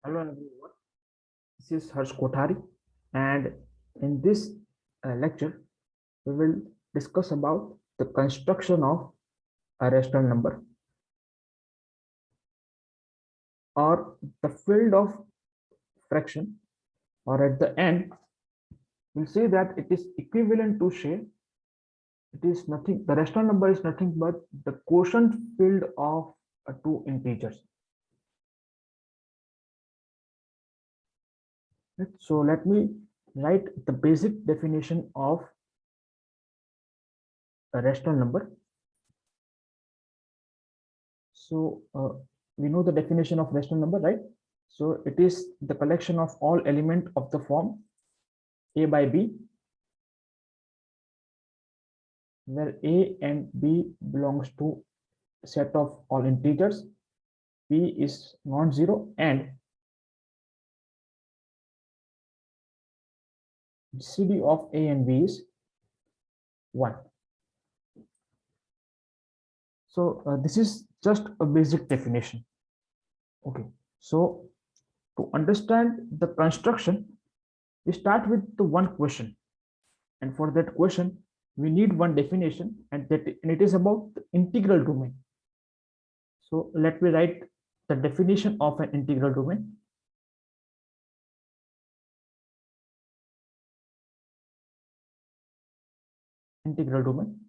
Hello everyone, this is Harsh Kothari, and in this lecture, we will discuss about the construction of a rational number, or the field of fraction, or at the end, we'll say that it is equivalent to say it is nothing, the rational number is nothing but the quotient field of two integers. Right? So let me write the basic definition of a rational number. So we know the definition of rational number, right? So it is the collection of all element of the form a by b, where a and b belongs to set of all integers, b is non-zero, and GCD of a and b is 1. So this is just a basic definition. Okay, so to understand the construction, we start with the one question, and for that question we need one definition, and it is about the integral domain. So let me write the definition of an integral domain. Integral domain.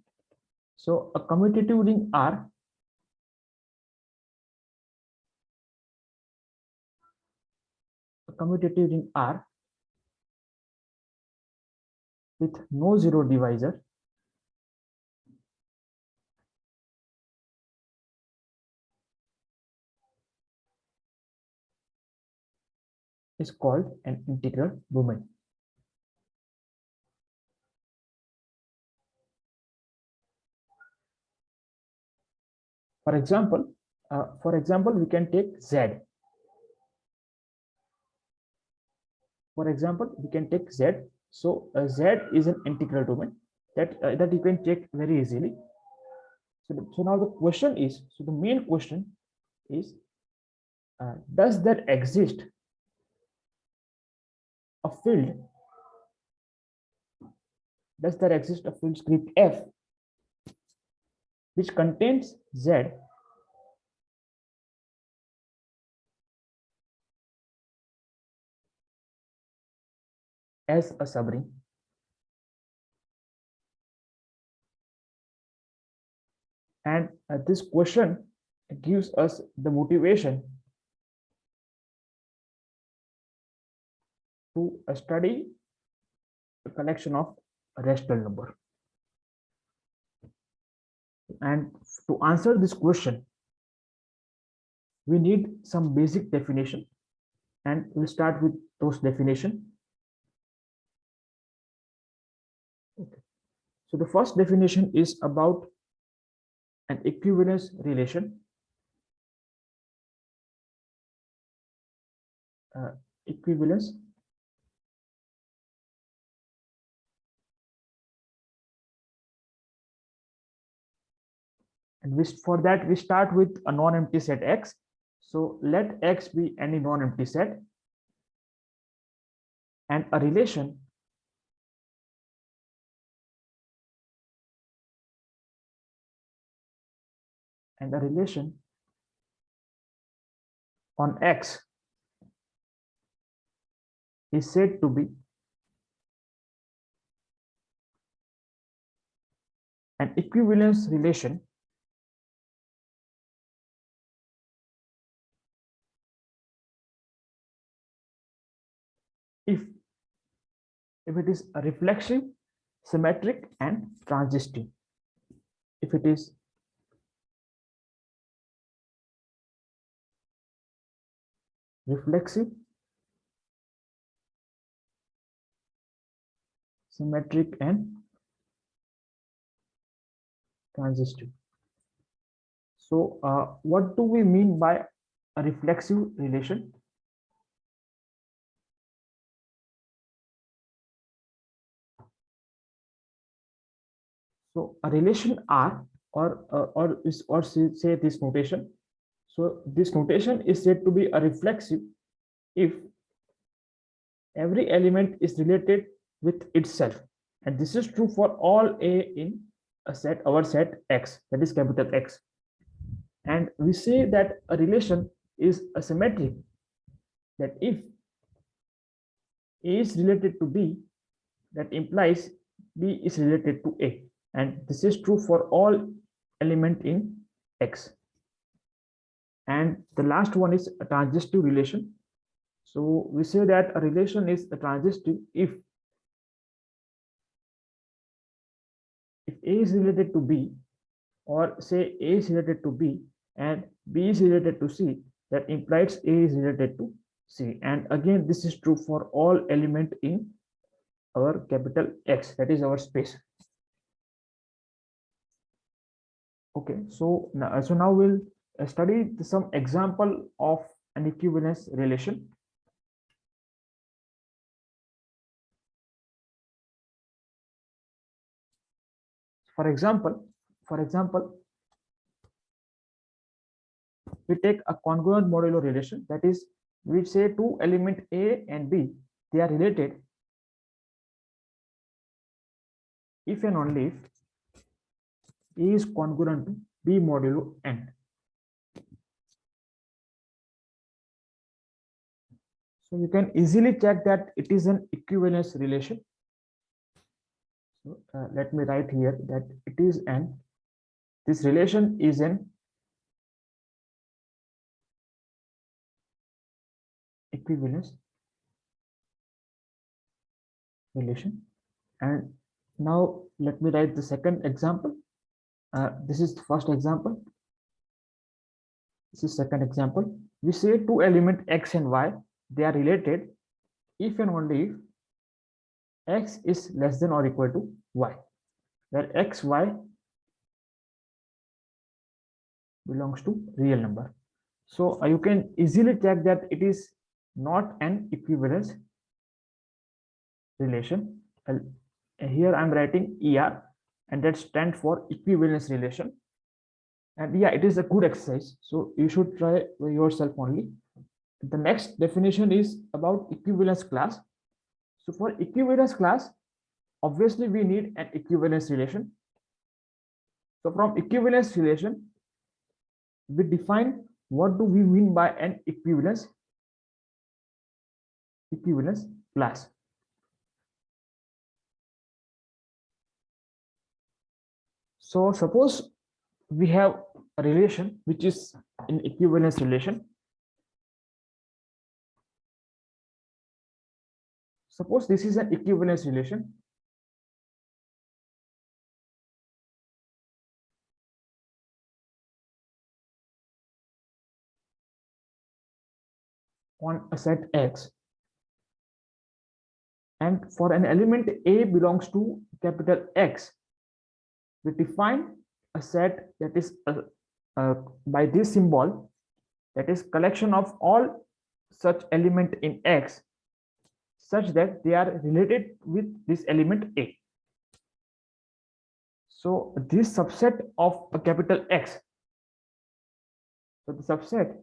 So a commutative ring R with no zero divisor is called an integral domain. For example, we can take Z. For example, we can take Z. So Z is an integral domain that you can check very easily. So now the question is, so the main question is, does there exist a field? Does there exist a field script F which contains Z as a subring? And this question gives us the motivation to study a collection of rational number. And to answer this question, we need some basic definition, and we'll start with those definition. Okay. So the first definition is about an equivalence relation. Equivalence and for that we start with a non-empty set X. So let X be any non-empty set, and a relation on X is said to be an equivalence relation if it is a reflexive, symmetric, and transitive. If it is reflexive, symmetric, and transitive. So what do we mean by a reflexive relation? So a relation R, or say this notation. So this notation is said to be a reflexive if every element is related with itself, and this is true for all a in a set, our set X, that is capital X. And we say that a relation is asymmetric, that if A is related to B, that implies B is related to A, and this is true for all element in X. And the last one is a transitive relation. So we say that a relation is a transitive if A is related to B, or say A is related to B and B is related to C, that implies A is related to C. And again, this is true for all element in our capital X, that is our space. Okay, so now we'll study some example of an equivalence relation. For example, we take a congruent modulo relation, that is, we say two element A and B, they are related if and only if A is congruent to B modulo N. So you can easily check that it is an equivalence relation. So let me write here that it is this relation is an equivalence relation. And now let me write the second example. This is the first example. This is second example. We say two element X and Y, they are related if and only if X is less than or equal to Y, where X, Y belongs to real number. So you can easily check that it is not an equivalence relation. Here I'm writing ER, and that stands for equivalence relation. And yeah, it is a good exercise, so you should try yourself only. The next definition is about equivalence class. So for equivalence class, obviously we need an equivalence relation. So from equivalence relation, we define what do we mean by an equivalence class. So suppose we have a relation which is an equivalence relation. Suppose this is an equivalence relation. On a set X, and for an element A belongs to capital X, we define a set that is by this symbol, that is collection of all such element in X such that they are related with this element A. So this subset of a capital X, so the subset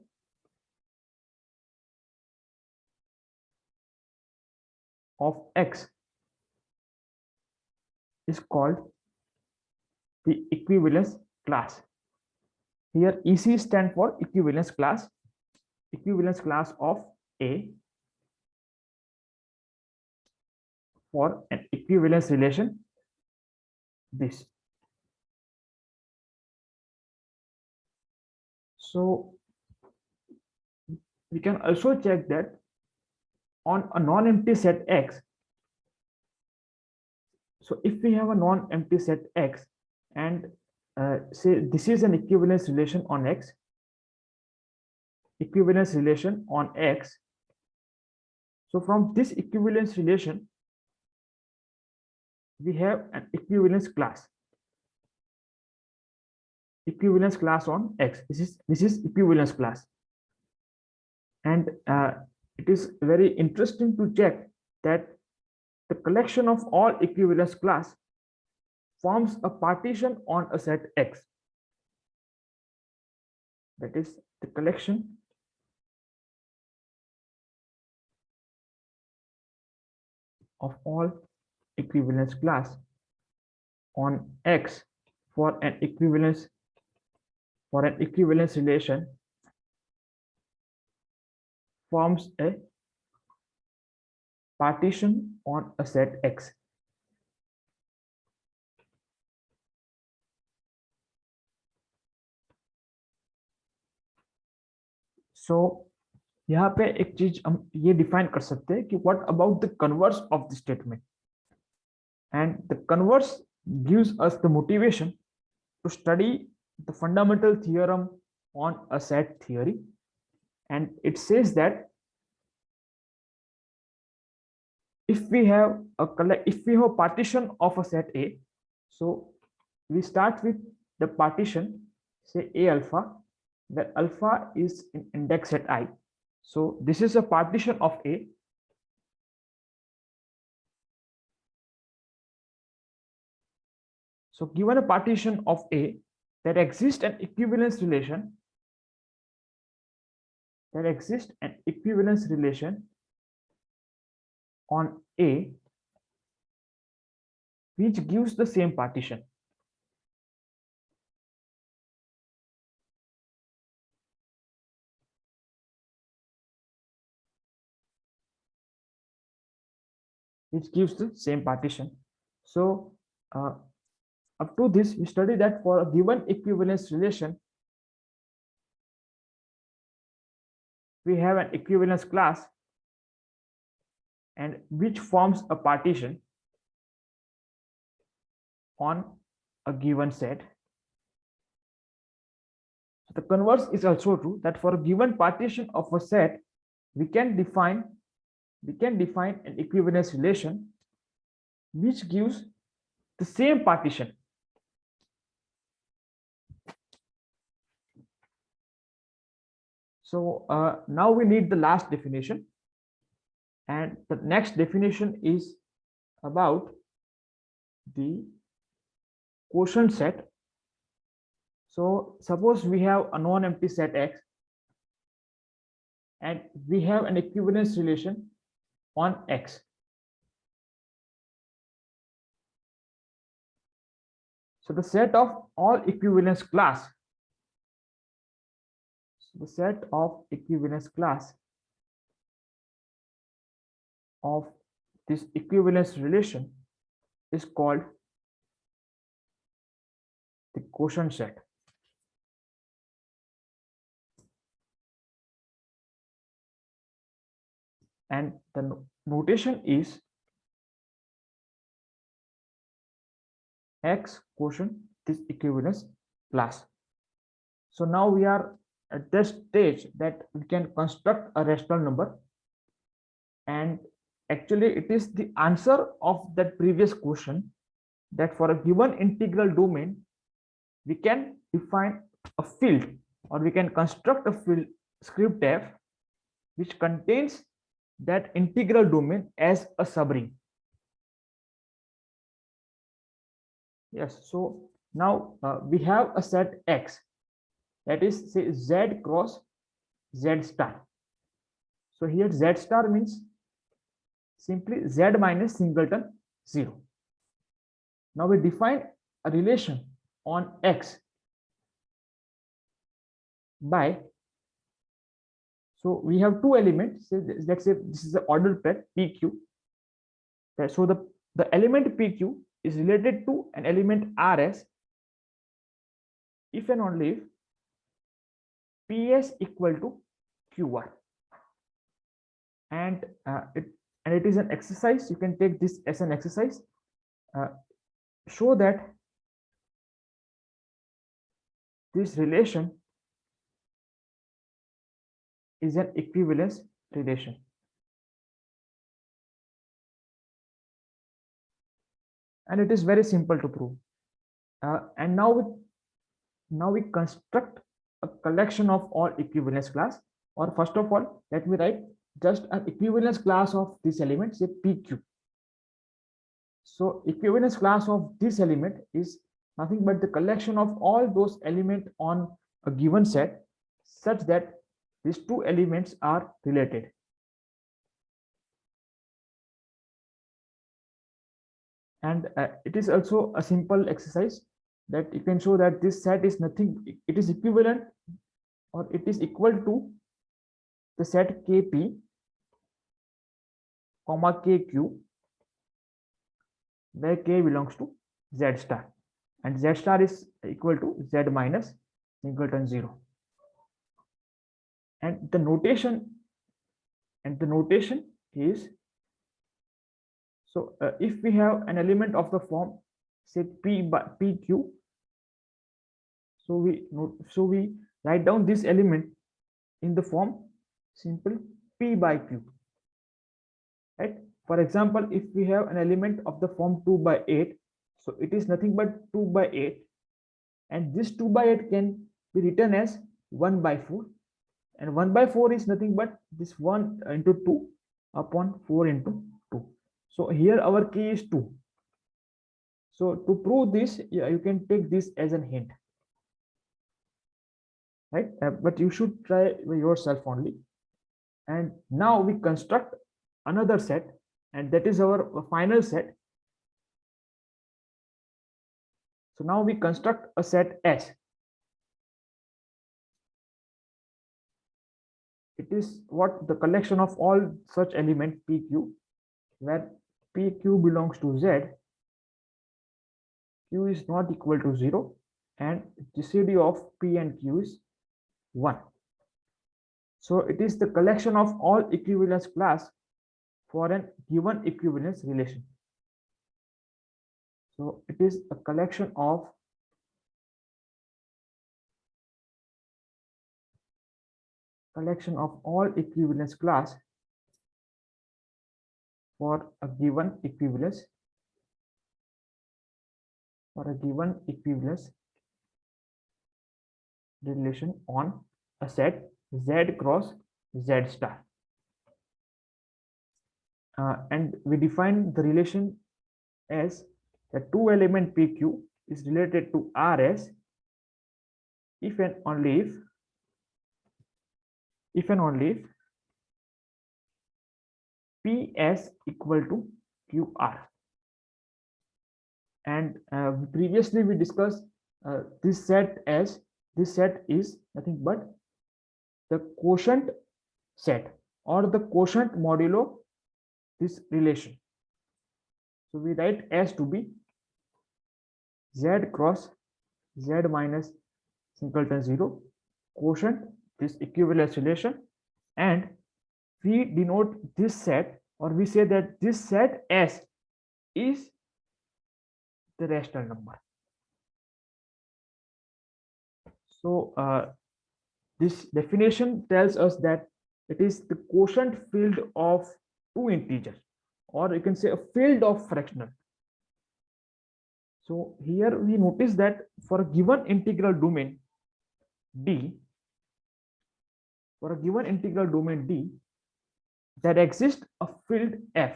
of X is called the equivalence class. Here EC stands for equivalence class of A for an equivalence relation this. So we can also check that on a non-empty set X. So if we have a non-empty set X and say this is an equivalence relation on X, so from this equivalence relation, we have an equivalence class on X. This is equivalence class, and it is very interesting to check that the collection of all equivalence class forms a partition on a set X. That is, the collection of all equivalence class on X for an equivalence relation forms a partition on a set X. So यहाँ पे एक चीज हम ये define कर सकते हैं कि what about the converse of the statement, and the converse gives us the motivation to study the fundamental theorem on a set theory. And it says that if we have a partition of a set A, so we start with the partition, say A alpha, where alpha is in index set I. So this is a partition of A. So given a partition of A, there exists an equivalence relation. On A which gives the same partition. So up to this, we study that for a given equivalence relation, we have an equivalence class and which forms a partition on a given set. So the converse is also true, that for a given partition of a set, we can define an equivalence relation which gives the same partition. So now we need the last definition, and the next definition is about the quotient set. So suppose we have a non-empty set X and we have an equivalence relation on X. So the set of all equivalence class, of this equivalence relation is called the quotient set. And the notation is X quotient this equivalence class. So now we are at this stage that we can construct a rational number, and actually it is the answer of that previous question, that for a given integral domain we can define a field, or we can construct a field script f which contains that integral domain as a subring. Yes, so now we have a set X, that is, say, Z cross Z star. So here Z star means simply Z minus singleton 0. Now we define a relation on X by, so we have two elements. So let's say this is the ordered pair PQ. So the element PQ is related to an element RS if and only if PS equal to QR. And it is an exercise. You can take this as an exercise. Show that this relation is an equivalence relation. And it is very simple to prove. And now we construct a collection of all equivalence class. Or first of all, let me write just an equivalence class of this element, say PQ. So equivalence class of this element is nothing but the collection of all those elements on a given set, such that these two elements are related. And it is also a simple exercise that you can show that this set is nothing, it is equivalent or it is equal to the set kp comma kq, where k belongs to z star and z star is equal to z minus singleton 0. And the notation is, so if we have an element of the form say p by pq, so we write down this element in the form simple p by q, right? For example, if we have an element of the form 2 by 8, so it is nothing but 2 by 8, and this 2 by 8 can be written as 1 by 4, and 1 by 4 is nothing but this 1 into 2 upon 4 into 2. So here our key is 2. So to prove this, yeah, you can take this as a hint, right? But you should try yourself only. And now we construct another set, and that is our final set. So now we construct a set S. It is what the collection of all such element PQ, where PQ belongs to Z, Q is not equal to 0, and GCD of P and Q is 1. So it is the collection of all equivalence class for an given equivalence relation. So it is a collection of all equivalence class for a given equivalence relation on a set Z cross Z star. And we define the relation as the two element PQ is related to RS if and only if PS equal to QR. And previously we discussed this set is nothing but the quotient set or the quotient modulo this relation. So we write S to be Z cross Z minus singleton 0 quotient this equivalence relation, and we denote this set, or we say that this set S is the rational number. So this definition tells us that it is the quotient field of two integers, or you can say a field of fractional. So here we notice that for a given integral domain D, there exists a field F.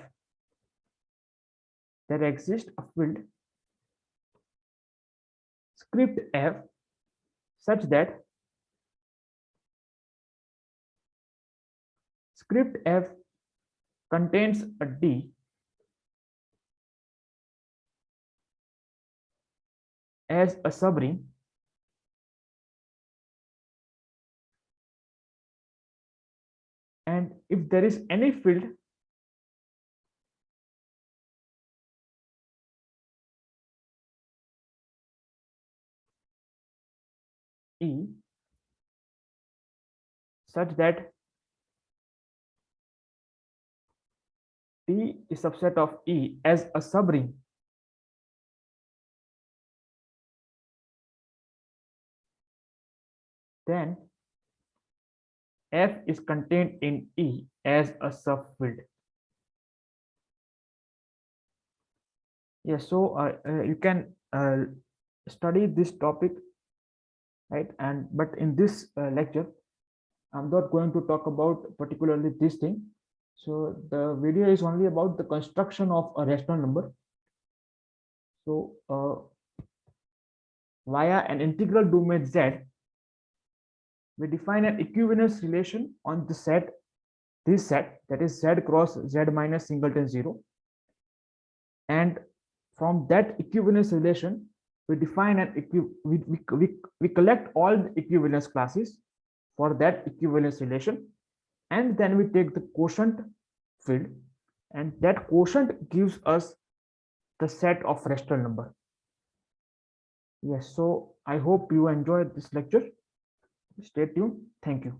There exists a field script F such that script F contains a D as a subring and if there is any field E such that D is subset of E as a subring, then F is contained in E as a subfield. Yes, so you can study this topic, right? And but in this lecture, I'm not going to talk about particularly this thing. So the video is only about the construction of a rational number. So via an integral domain Z, we define an equivalence relation on the set, that is Z cross Z minus singleton 0. And from that equivalence relation, we define an we collect all the equivalence classes for that equivalence relation, and then we take the quotient field, and that quotient gives us the set of rational number. Yes, so I hope you enjoyed this lecture. Stay tuned. Thank you.